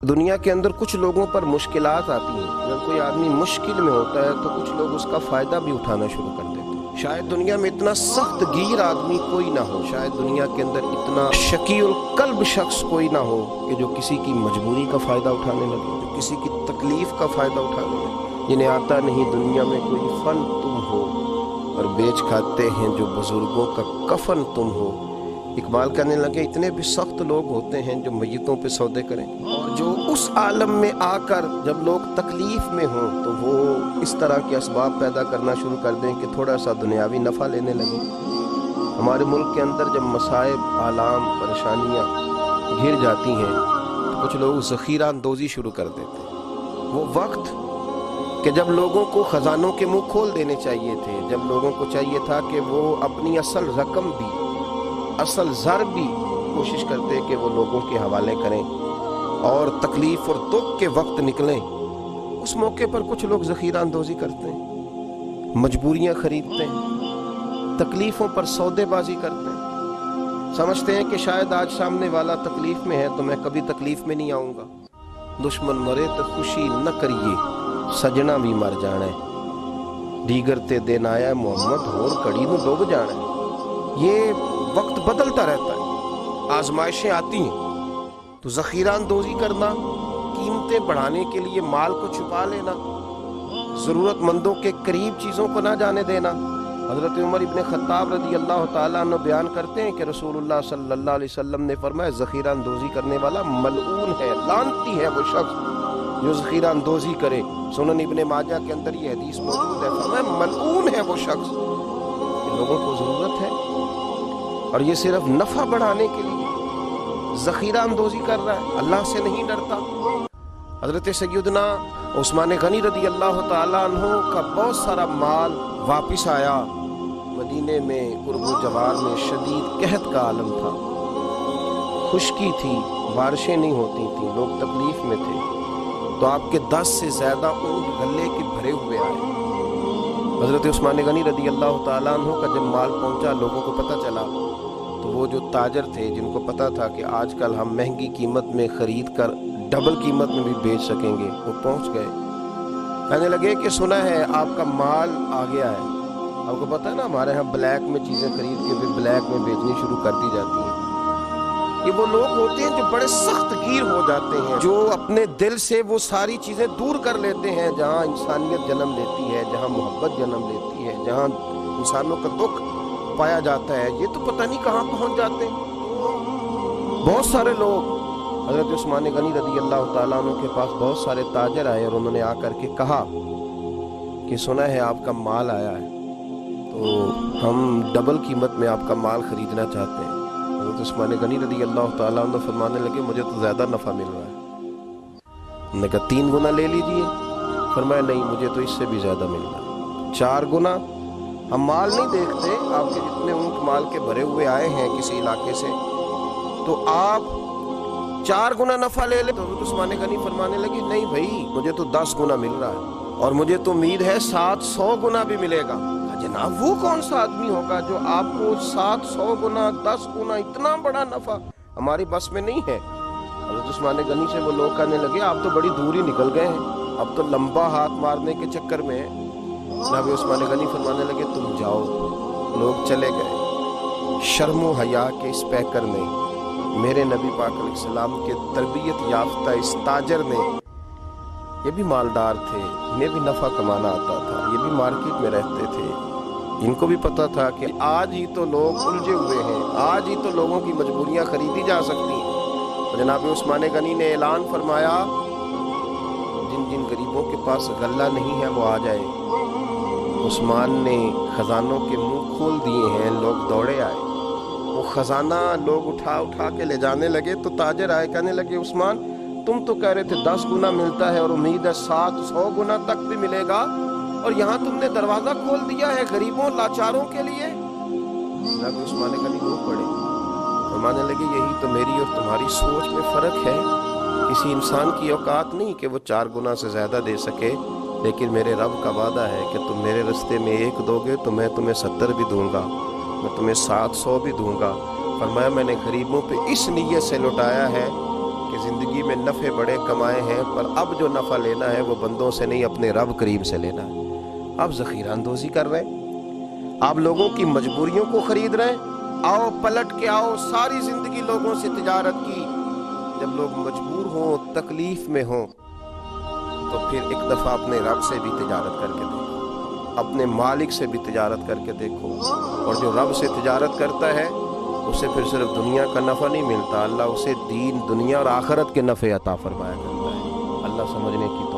दुनिया के अंदर कुछ लोगों पर मुश्किलात आती हैं। जब कोई आदमी मुश्किल में होता है तो कुछ लोग उसका फ़ायदा भी उठाना शुरू कर देते हैं। शायद दुनिया में इतना सख्त गिर आदमी कोई ना हो, शायद दुनिया के अंदर इतना शकीउल कल्ब शख्स कोई ना हो कि जो किसी की मजबूरी का फ़ायदा उठाने लगे, जो किसी की तकलीफ़ का फ़ायदा उठाने लगे। जिन्हें आता नहीं दुनिया में कोई फ़न तुम हो और बेच खाते हैं जो बुज़ुर्गों का कफन तुम हो। इकबाल कहने लगे इतने भी सख्त लोग होते हैं जो मैयतों पे सौदे करें, और जो उस आलम में आकर जब लोग तकलीफ में हों तो वो इस तरह के असबाब पैदा करना शुरू कर दें कि थोड़ा सा दुनियावी नफ़ा लेने लगे। हमारे मुल्क के अंदर जब मसाइब, आलाम, परेशानियाँ घिर जाती हैं तो कुछ लोग ज़ख़ीरा अंदोज़ी शुरू कर देते हैं। वो वक्त कि जब लोगों को ख़जानों के मुँह खोल देने चाहिए थे, जब लोगों को चाहिए था कि वो अपनी असल रकम भी, असल ज़र भी कोशिश करते कि वो लोगों के हवाले करें और तकलीफ़ और दुख के वक्त निकलें, उस मौके पर कुछ लोग ज़ख़ीरा अंदोज़ी करते हैं, मजबूरियाँ ख़रीदते हैं, तकलीफ़ों पर सौदेबाजी करते हैं। समझते हैं कि शायद आज सामने वाला तकलीफ़ में है तो मैं कभी तकलीफ़ में नहीं आऊँगा। दुश्मन मरे तो खुशी न करिए, सजना भी मर जाना है, दीगर ते दिन आया मोहम्मद होर कड़ी में डूब जाना है। ये वक्त बदलता रहता है, आजमाइशें आती हैं तो ज़ख़ीरा अंदोज़ी करना, कीमतें बढ़ाने के लिए माल को छुपा लेना, ज़रूरतमंदों के करीब चीज़ों को ना जाने देना। हज़रत उमर इब्न ख़त्ताब रज़ी अल्लाह ताला अन्हु बयान करते हैं कि रसूलुल्लाह सल्लल्लाहु अलैहि वसल्लम ने फरमाया ज़ख़ीरा अंदोज़ी करने वाला मलऊन है, लानती है वो शख्स जो ज़ख़ीरा अंदोज़ी करे। सुनन इब्न माजा के अंदर ये हदीस मौजूद है, फरमाया मलऊन है वो शख्स। लोगों को ज़रूरत है और ये सिर्फ नफ़ा बढ़ाने के लिए ज़ख़ीरा अंदोज़ी कर रहा है, अल्लाह से नहीं डरता। हज़रत सैयदना उस्मान गनी रज़ी अल्लाह ताला अन्हु का बहुत सारा माल वापस आया। मदीने में कुर्ब जवार में शदीद कहत का आलम था, खुश्की थी, बारिशें नहीं होती थी, लोग तकलीफ़ में थे, तो आपके 10 से ज़्यादा ऊँट गले के भरे हुए आए। हज़रत उस्मान गनी रज़ी अल्लाह ताला अन्हु का जब माल पहुँचा, लोगों को पता चला, तो वो जो ताजर थे जिनको पता था कि आजकल हम महंगी कीमत में ख़रीद कर डबल कीमत में भी बेच सकेंगे, वो पहुँच गए। कहने लगे कि सुना है आपका माल आ गया है। आपको पता है ना हमारे यहाँ ब्लैक में चीज़ें खरीद के फिर ब्लैक में बेचनी शुरू कर दी जाती हैं। ये वो लोग होते हैं जो बड़े सख्त गिर हो जाते हैं, जो अपने दिल से वो सारी चीज़ें दूर कर लेते हैं जहाँ इंसानियत जन्म लेती है, जहाँ मोहब्बत जन्म लेती है, जहाँ इंसानों का दुख पाया जाता है। ये तो पता नहीं कहाँ पहुँच जाते हैं। बहुत सारे लोग हज़रत उस्मान गनी रज़ी अल्लाह ताला अन्हु के पास बहुत सारे ताजर आए और उन्होंने आकर के कहा कि सुना है आपका माल आया है, तो हम डबल कीमत में आपका माल ख़रीदना चाहते हैं। हज़रत उस्मान गनी रज़ी अल्लाह ताला अन्हु फरमाने लगे मुझे तो ज़्यादा नफ़ा मिल रहा है। उन्होंने कहा 3 गुना ले लीजिए। फरमाया नहीं, मुझे तो इससे भी ज़्यादा मिल रहा है, 4 गुना। हम माल नहीं देखते, आपके जितने ऊँट माल के भरे हुए आए हैं किसी इलाके से, तो आप 4 गुना नफ़ा ले ले। तो उस्मान गनी फरमाने लगे नहीं भाई, मुझे तो 10 गुना मिल रहा है और मुझे तो उम्मीद है 700 गुना भी मिलेगा। जनाब वो कौन सा आदमी होगा जो आपको 700 गुना, 10 गुना, इतना बड़ा नफ़ा हमारी बस में नहीं है। हज़रत उस्मान गनी से वो लोग कहने लगे आप तो बड़ी दूर ही निकल गए हैं, अब तो लंबा हाथ मारने के चक्कर में है। जनाब उस्मान गनी फरमाने लगे तुम जाओ। लोग चले गए। शर्म हया के इस पैकर में मेरे नबी पाक अलैहिस्सलाम के तरबियत याफ्ता इस ताजर ने, ये भी मालदार थे, इन्हें भी नफ़ा कमाना आता था, ये भी मार्केट में रहते थे, इनको भी पता था कि आज ही तो लोग उलझे हुए हैं, आज ही तो लोगों की मजबूरियां खरीदी जा सकती हैं। तो जनाब उस्मान गनी ने ऐलान फरमाया जिन जिन गरीबों के पास गल्ला नहीं है वो आ जाए। उस्मान ने खजानों के मुंह खोल दिए हैं, लोग दौड़े आए, वो खजाना लोग उठा उठा के ले जाने लगे। तो ताजर आए, कहने लगे उस्मान तुम तो कह रहे थे 10 गुना मिलता है और उम्मीद है 700 गुना तक भी मिलेगा, और यहाँ तुमने दरवाज़ा खोल दिया है गरीबों लाचारों के लिए। जब उस्मान गनी रो पड़े, फरमाने लगे यही तो मेरी और तुम्हारी सोच में फ़र्क है। किसी इंसान की औकात नहीं कि वो 4 गुना से ज़्यादा दे सके, लेकिन मेरे रब का वादा है कि तुम मेरे रास्ते में 1 दोगे तो मैं तुम्हें 70 भी दूंगा, मैं तुम्हें 700 भी दूंगा। फरमाया मैंने गरीबों पे इस नीयत से लौटाया है कि کہ زندگی میں نفع بڑے کمائے ہیں، پر اب جو نفع لینا ہے وہ بندوں سے نہیں، اپنے رب کریم سے لینا ہے۔ آپ ذخیرہ اندوزی کر رہے ہیں، آپ لوگوں کی مجبوریوں کو خرید رہے ہیں۔ آؤ پلٹ کے آؤ، ساری زندگی لوگوں سے تجارت کی، جب لوگ مجبور ہوں، تکلیف میں ہوں، تو پھر ایک دفعہ اپنے رب سے بھی تجارت کر کے دیکھو، اپنے مالک سے بھی تجارت کر کے دیکھو۔ اور جو رب سے تجارت کرتا ہے اسے پھر صرف دنیا کا نفع نہیں ملتا، اللہ اسے دین، دنیا اور آخرت کے نفع عطا فرمایا کرتا ہے۔ اللہ سمجھنے کی